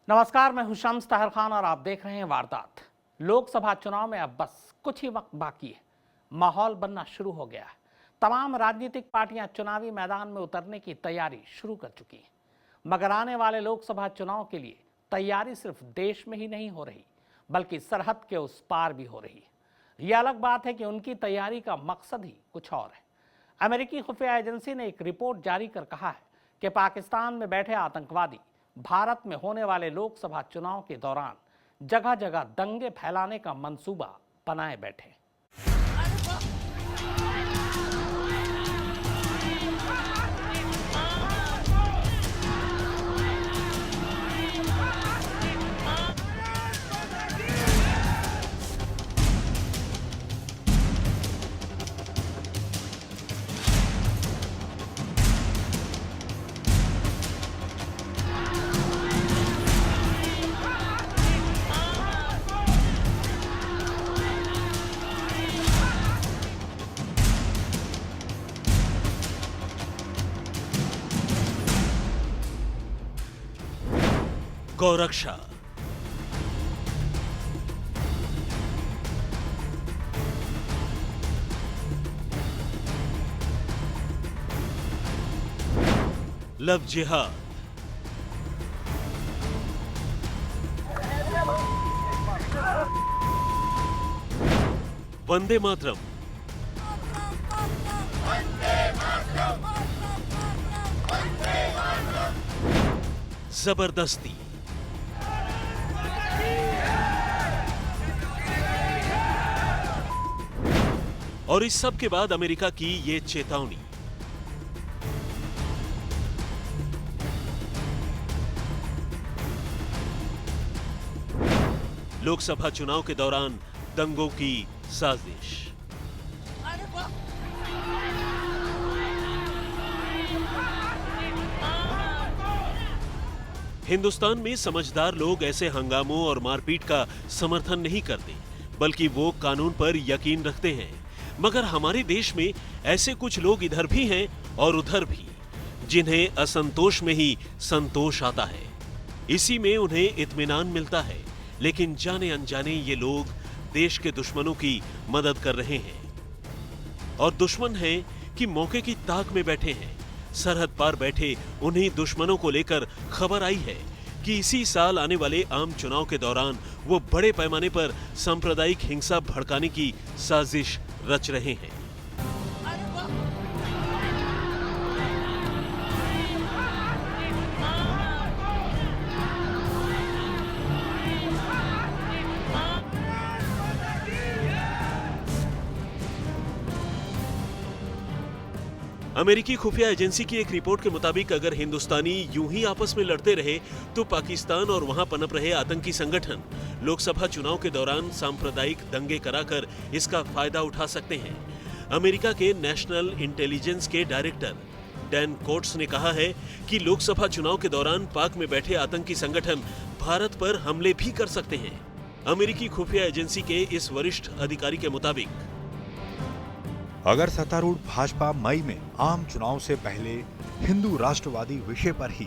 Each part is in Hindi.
नमस्कार, मैं हूं शम्स ताहिर खान और आप देख रहे हैं वारदात। लोकसभा चुनाव में अब बस कुछ ही वक्त बाकी है। माहौल बनना शुरू हो गया है। तमाम राजनीतिक पार्टियां चुनावी मैदान में उतरने की तैयारी शुरू कर चुकी हैं। मगर आने वाले लोकसभा चुनाव के लिए तैयारी सिर्फ देश में ही नहीं हो रही, बल्कि सरहद के उस पार भी हो रही है। यह अलग बात है कि उनकी तैयारी का मकसद ही कुछ और है। अमेरिकी खुफिया एजेंसी ने एक रिपोर्ट जारी कर कहा है कि पाकिस्तान में बैठे आतंकवादी भारत में होने वाले लोकसभा चुनाव के दौरान जगह जगह दंगे फैलाने का मंसूबा बनाए बैठे। गौरक्षा, लव जिहाद, वंदे मातरम, जबरदस्ती, और इस सब के बाद अमेरिका की ये चेतावनी। लोकसभा चुनाव के दौरान दंगों की साजिश। हिंदुस्तान में समझदार लोग ऐसे हंगामों और मारपीट का समर्थन नहीं करते, बल्कि वो कानून पर यकीन रखते हैं। मगर हमारे देश में ऐसे कुछ लोग इधर भी हैं और उधर भी, जिन्हें असंतोष में ही संतोष आता है। इसी में उन्हें इत्मीनान मिलता है, लेकिन जाने अनजाने ये लोग देश के दुश्मनों की मदद कर रहे हैं। और दुश्मन हैं कि मौके की ताक में बैठे हैं। सरहद पार बैठे उन्हीं दुश्मनों को लेकर खबर आई है कि इसी साल आने वाले आम चुनाव के दौरान वो बड़े पैमाने पर सांप्रदायिक हिंसा भड़काने की साजिश रच रहे हैं। अमेरिकी खुफिया एजेंसी की एक रिपोर्ट के मुताबिक अगर हिंदुस्तानी यूं ही आपस में लड़ते रहे तो पाकिस्तान और वहां पनप रहे आतंकी संगठन लोकसभा चुनाव के दौरान सांप्रदायिक दंगे कराकर इसका फायदा उठा सकते हैं। अमेरिका के नेशनल इंटेलिजेंस के डायरेक्टर डैन कोट्स ने कहा है कि लोकसभा चुनाव के दौरान पाक में बैठे आतंकी संगठन भारत पर हमले भी कर सकते हैं। अमेरिकी खुफिया एजेंसी के इस वरिष्ठ अधिकारी के मुताबिक अगर सत्तारूढ़ भाजपा मई में आम चुनाव से पहले हिंदू राष्ट्रवादी विषय पर ही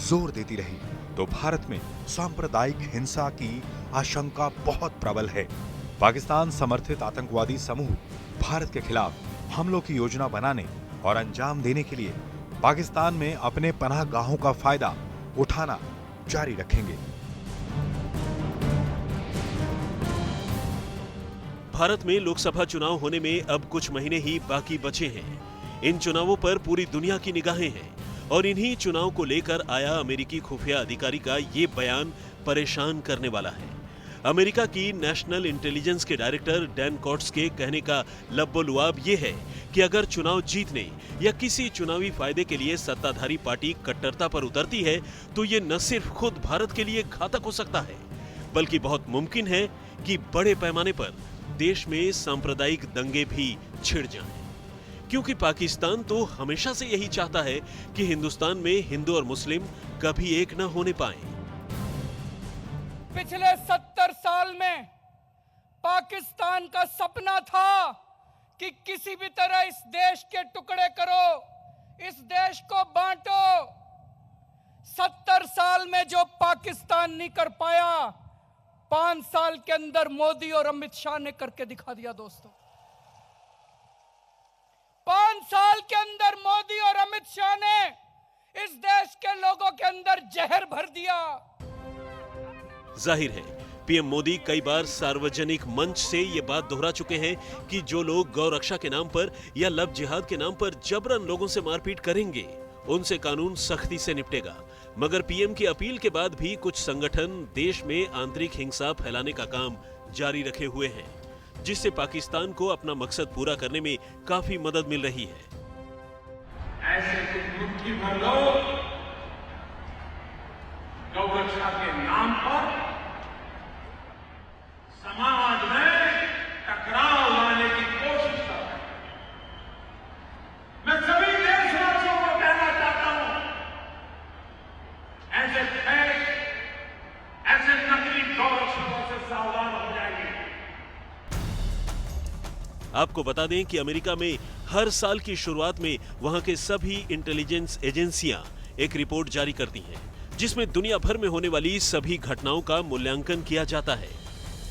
जोर देती रही तो भारत में सांप्रदायिक हिंसा की आशंका बहुत प्रबल है। पाकिस्तान समर्थित आतंकवादी समूह भारत के खिलाफ हमलों की योजना बनाने और अंजाम देने के लिए पाकिस्तान में अपने पनाहगाहों का फायदा उठाना जारी रखेंगे। भारत में लोकसभा चुनाव होने में अब कुछ महीने ही बाकी बचे हैं। इन चुनावों पर पूरी दुनिया की निगाहें हैं और इन्हीं चुनाव को लेकर आया अमेरिकी खुफिया अधिकारी का ये बयान परेशान करने वाला है। अमेरिका की नेशनल इंटेलिजेंस के डायरेक्टर डैन कोट्स के कहने का लब्बो-लुआब ये है कि अगर चुनाव जीतने या किसी चुनावी फायदे के लिए सत्ताधारी पार्टी कट्टरता पर उतरती है तो ये न सिर्फ खुद भारत के लिए घातक हो सकता है, बल्कि बहुत मुमकिन है कि बड़े पैमाने पर देश में सांप्रदायिक दंगे भी छिड़ जाएं। क्योंकि पाकिस्तान तो हमेशा से यही चाहता है कि हिंदुस्तान में हिंदू और मुस्लिम कभी एक न होने पाएं। पिछले 70 साल में पाकिस्तान का सपना था कि किसी भी तरह इस देश के टुकड़े करो, इस देश को बांटो। 70 साल में जो पाकिस्तान नहीं कर पाया, 5 साल के अंदर मोदी और अमित शाह ने करके दिखा दिया दोस्तों। 5 साल के अंदर मोदी और अमित शाह ने इस देश के लोगों के अंदर जहर भर दिया। जाहिर है पीएम मोदी कई बार सार्वजनिक मंच से ये बात दोहरा चुके हैं कि जो लोग गौ रक्षा के नाम पर या लव जिहाद के नाम पर जबरन लोगों से मारपीट करेंगे उनसे कानून सख्ती से निपटेगा। मगर पीएम की अपील के बाद भी कुछ संगठन देश में आंतरिक हिंसा फैलाने का काम जारी रखे हुए हैं, जिससे पाकिस्तान को अपना मकसद पूरा करने में काफी मदद मिल रही है। ऐसे कुछ मुट्ठी भर लोग गौ रक्षा के नाम पर समाज में टकराव लाने की कोशिश कर रहे हैं। मैं सभी देशवासियों को कहना चाहता हूं, ऐसे फेक, ऐसे नकली गौ रक्षकों से सावधान हो जाइए। आपको बता दें कि अमेरिका में हर साल की शुरुआत में वहां के सभी इंटेलिजेंस एजेंसियां एक रिपोर्ट जारी करती हैं, जिसमें दुनिया भर में होने वाली सभी घटनाओं का मूल्यांकन किया जाता है।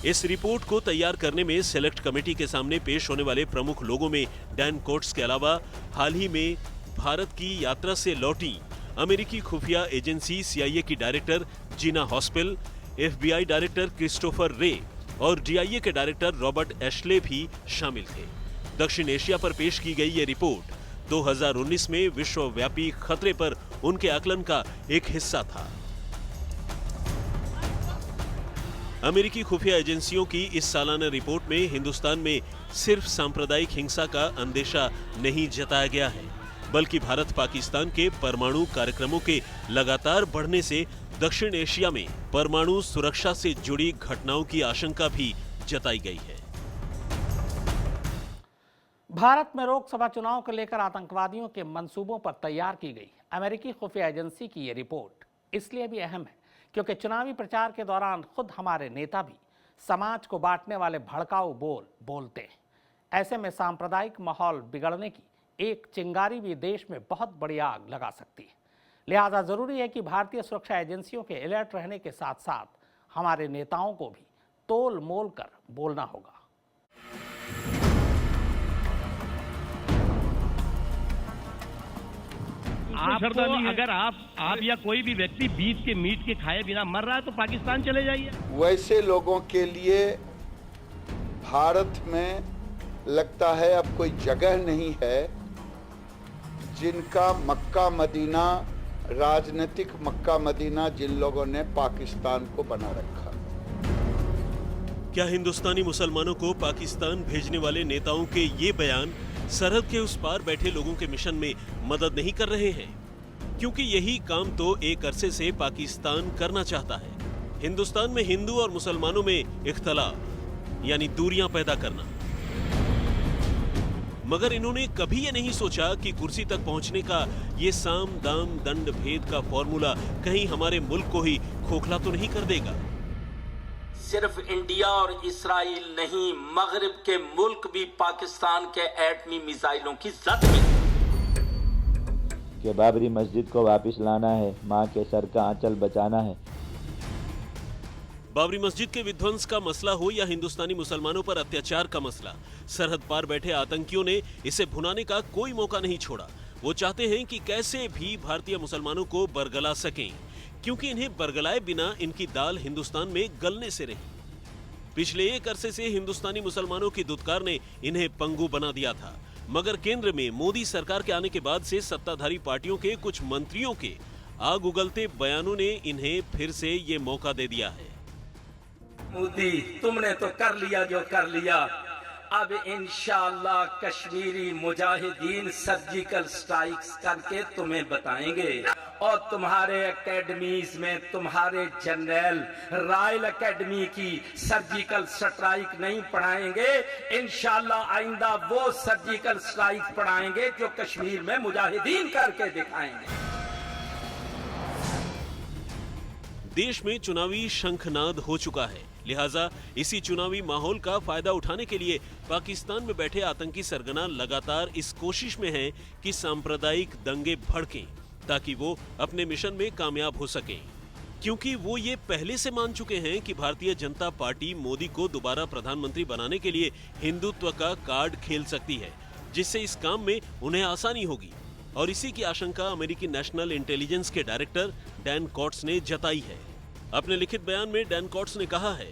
इस रिपोर्ट को तैयार करने में सेलेक्ट कमेटी के सामने पेश होने वाले प्रमुख लोगों में डैन कोट्स के अलावा हाल ही में भारत की यात्रा से लौटी अमेरिकी खुफिया एजेंसी CIA की डायरेक्टर जीना हॉस्पिल, FBI डायरेक्टर क्रिस्टोफर रे और DIA के डायरेक्टर रॉबर्ट एशले भी शामिल थे। दक्षिण एशिया पर पेश की गई ये रिपोर्ट 2019 में विश्वव्यापी खतरे पर उनके आकलन का एक हिस्सा था। अमेरिकी खुफिया एजेंसियों की इस सालाना रिपोर्ट में हिंदुस्तान में सिर्फ सांप्रदायिक हिंसा का अंदेशा नहीं जताया गया है, बल्कि भारत पाकिस्तान के परमाणु कार्यक्रमों के लगातार बढ़ने से दक्षिण एशिया में परमाणु सुरक्षा से जुड़ी घटनाओं की आशंका भी जताई गई है। भारत में लोकसभा चुनाव को लेकर आतंकवादियों के मंसूबों पर तैयार की गई अमेरिकी खुफिया एजेंसी की ये रिपोर्ट इसलिए भी अहम है क्योंकि चुनावी प्रचार के दौरान खुद हमारे नेता भी समाज को बांटने वाले भड़काऊ बोल बोलते हैं। ऐसे में सांप्रदायिक माहौल बिगड़ने की एक चिंगारी भी देश में बहुत बड़ी आग लगा सकती है। लिहाजा जरूरी है कि भारतीय सुरक्षा एजेंसियों के अलर्ट रहने के साथ साथ हमारे नेताओं को भी तोल मोल कर बोलना होगा। आपको अगर आप या कोई भी व्यक्ति बीफ के मीट के खाए बिना मर रहा है तो पाकिस्तान चले जाइए। वैसे लोगों के लिए भारत में लगता है अब कोई जगह नहीं है जिनका मक्का मदीना, राजनीतिक मक्का मदीना जिन लोगों ने पाकिस्तान को बना रखा। क्या हिंदुस्तानी मुसलमानों को पाकिस्तान भेजने वाले नेताओं के ये बयान सरहद के उस पार बैठे लोगों के मिशन में मदद नहीं कर रहे हैं? क्योंकि यही काम तो एक अरसे से पाकिस्तान करना चाहता है, हिंदुस्तान में हिंदू और मुसलमानों में इख्तलाफ यानी दूरियां पैदा करना। मगर इन्होंने कभी ये नहीं सोचा कि कुर्सी तक पहुंचने का ये साम दाम दंड भेद का फॉर्मूला कहीं हमारे मुल्क को ही खोखला तो नहीं कर देगा। सिर्फ इंडिया और इस्राइल नहीं, मगरिब के मुल्क भी पाकिस्तान के एटमी मिसाइलों की जद में कि बाबरी मस्जिद को वापस लाना है, मां के सर का आंचल बचाना है। बाबरी मस्जिद के विध्वंस का मसला हो या हिंदुस्तानी मुसलमानों पर अत्याचार का मसला, सरहद पार बैठे आतंकियों ने इसे भुनाने का कोई मौका नहीं छोड़ा। वो चाहते हैं कि कैसे भी भारतीय मुसलमानों को बरगला सकें, क्योंकि इन्हें बरगलाए बिना इनकी दाल हिंदुस्तान में गलने से रही। पिछले एक अरसे से हिंदुस्तानी मुसलमानों की दुत्कार ने इन्हें पंगु बना दिया था, मगर केंद्र में मोदी सरकार के आने के बाद से सत्ताधारी पार्टियों के कुछ मंत्रियों के आग उगलते बयानों ने इन्हें फिर से ये मौका दे दिया है। मोदी, तुमने तो कर लिया जो कर लिया, अब इंशाअल्लाह कश्मीरी मुजाहिदीन सर्जिकल स्ट्राइक्स करके तुम्हें बताएंगे और तुम्हारे एकेडमीज में तुम्हारे जनरल रॉयल एकेडमी की सर्जिकल स्ट्राइक नहीं पढ़ाएंगे, इंशाअल्लाह आइंदा वो सर्जिकल स्ट्राइक पढ़ाएंगे जो कश्मीर में मुजाहिदीन करके दिखाएंगे। देश में चुनावी शंखनाद हो चुका है, लिहाजा इसी चुनावी माहौल का फायदा उठाने के लिए पाकिस्तान में बैठे आतंकी सरगना लगातार इस कोशिश में हैं कि सांप्रदायिक दंगे भड़कें ताकि वो अपने मिशन में कामयाब हो सकें। क्योंकि वो ये पहले से मान चुके हैं कि भारतीय जनता पार्टी मोदी को दोबारा प्रधानमंत्री बनाने के लिए हिंदुत्व का कार्ड खेल सकती है, जिससे इस काम में उन्हें आसानी होगी। और इसी की आशंका अमेरिकी नेशनल इंटेलिजेंस के डायरेक्टर डैन कॉट्स ने जताई है। अपने लिखित बयान में डैन कॉट्स ने कहा है,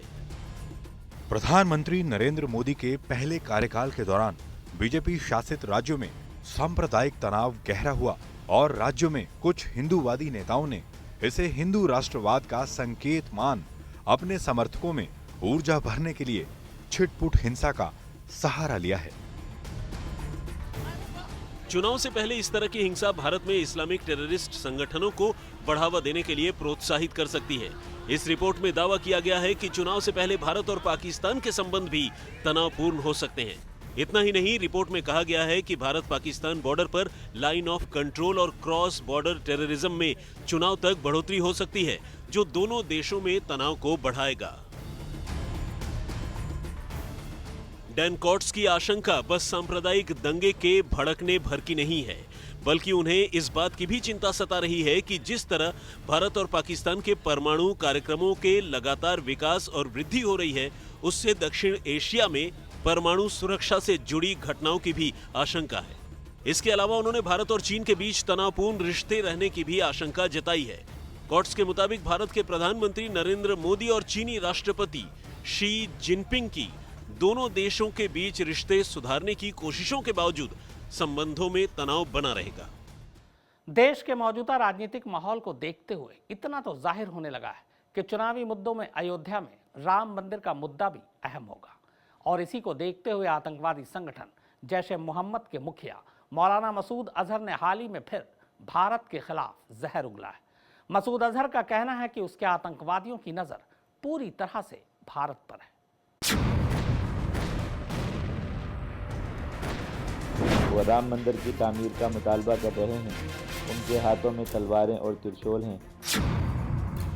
प्रधानमंत्री नरेंद्र मोदी के पहले कार्यकाल के दौरान बीजेपी शासित राज्यों में सांप्रदायिक तनाव गहरा हुआ और राज्यों में कुछ हिंदूवादी नेताओं ने इसे हिंदू राष्ट्रवाद का संकेत मान अपने समर्थकों में ऊर्जा भरने के लिए छिटपुट हिंसा का सहारा लिया है। चुनाव से पहले इस तरह की हिंसा भारत में इस्लामिक टेररिस्ट संगठनों को बढ़ावा देने के लिए प्रोत्साहित कर सकती है। इस रिपोर्ट में दावा किया गया है कि चुनाव से पहले भारत और पाकिस्तान के संबंध भी तनावपूर्ण हो सकते हैं। इतना ही नहीं, रिपोर्ट में कहा गया है कि भारत पाकिस्तान बॉर्डर पर लाइन ऑफ कंट्रोल और क्रॉस बॉर्डर टेररिज्म में चुनाव तक बढ़ोतरी हो सकती है, जो दोनों देशों में तनाव को बढ़ाएगा। डैन कॉट्स की आशंका बस सांप्रदायिक दंगे के भड़कने भर की नहीं है, बल्कि उन्हें इस बात की भी चिंता सता रही है कि जिस तरह भारत और पाकिस्तान के परमाणु कार्यक्रमों के लगातार विकास और वृद्धि हो रही है, उससे दक्षिण एशिया में परमाणु सुरक्षा से जुड़ी घटनाओं की भी आशंका है। इसके अलावा उन्होंने भारत और चीन के बीच तनावपूर्ण रिश्ते रहने की भी आशंका जताई है। कॉट्स के मुताबिक भारत के प्रधानमंत्री नरेंद्र मोदी और चीनी राष्ट्रपति शी जिनपिंग की दोनों देशों के बीच रिश्ते सुधारने की कोशिशों के बावजूद संबंधों में तनाव बना रहेगा। देश के मौजूदा राजनीतिक माहौल को देखते हुए इतना तो जाहिर होने लगा है कि चुनावी मुद्दों में अयोध्या में राम मंदिर का मुद्दा भी अहम होगा। और इसी को देखते हुए आतंकवादी संगठन जैश ए मोहम्मद के मुखिया मौलाना मसूद अजहर ने हाल ही में फिर भारत के खिलाफ जहर उगला है। मसूद अजहर का कहना है कि उसके आतंकवादियों की नजर पूरी तरह से भारत पर है। वो राम मंदिर की तामीर का मुतालबा कर रहे हैं। उनके हाथों में तलवारें और त्रिशूल हैं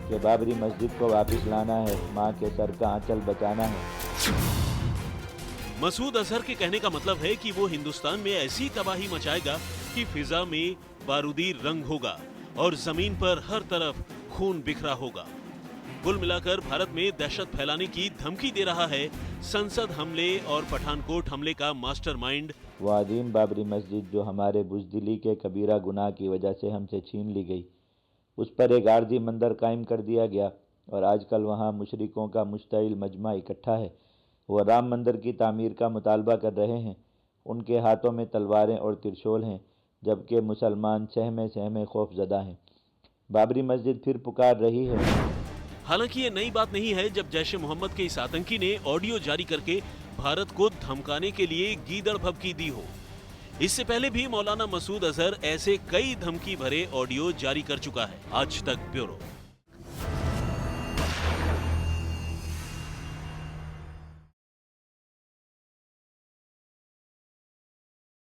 कि बाबरी मस्जिद को वापस लाना है, माँ के सर का आंचल बचाना है। मसूद अजहर के कहने का मतलब है कि वो हिंदुस्तान में ऐसी तबाही मचाएगा कि फिजा में बारूदी रंग होगा और जमीन पर हर तरफ खून बिखरा होगा। कुल मिलाकर भारत में दहशत फैलाने की धमकी दे रहा है संसद हमले और पठानकोट हमले का मास्टरमाइंड। वो अजीम बाबरी मस्जिद जो हमारे बुज़दिली के कबीरा गुनाह की वजह से हमसे छीन ली गई, उस पर एक आर्जी मंदिर कायम कर दिया गया और आजकल वहाँ मुशरिकों का मुश्तइल मजमा इकट्ठा है। वो राम मंदिर की तामीर का मुतालबा कर रहे हैं। उनके हाथों में तलवारें और त्रिशूल हैं, जबकि मुसलमान सहमे सहमे खौफजदा हैं। बाबरी मस्जिद फिर पुकार रही है। हालांकि ये नई बात नहीं है जब जैश ए मोहम्मद के इस आतंकी ने ऑडियो जारी करके भारत को धमकाने के लिए गीदड़ भभकी दी हो। इससे पहले भी मौलाना मसूद अजहर ऐसे कई धमकी भरे ऑडियो जारी कर चुका है। आज तक ब्यूरो।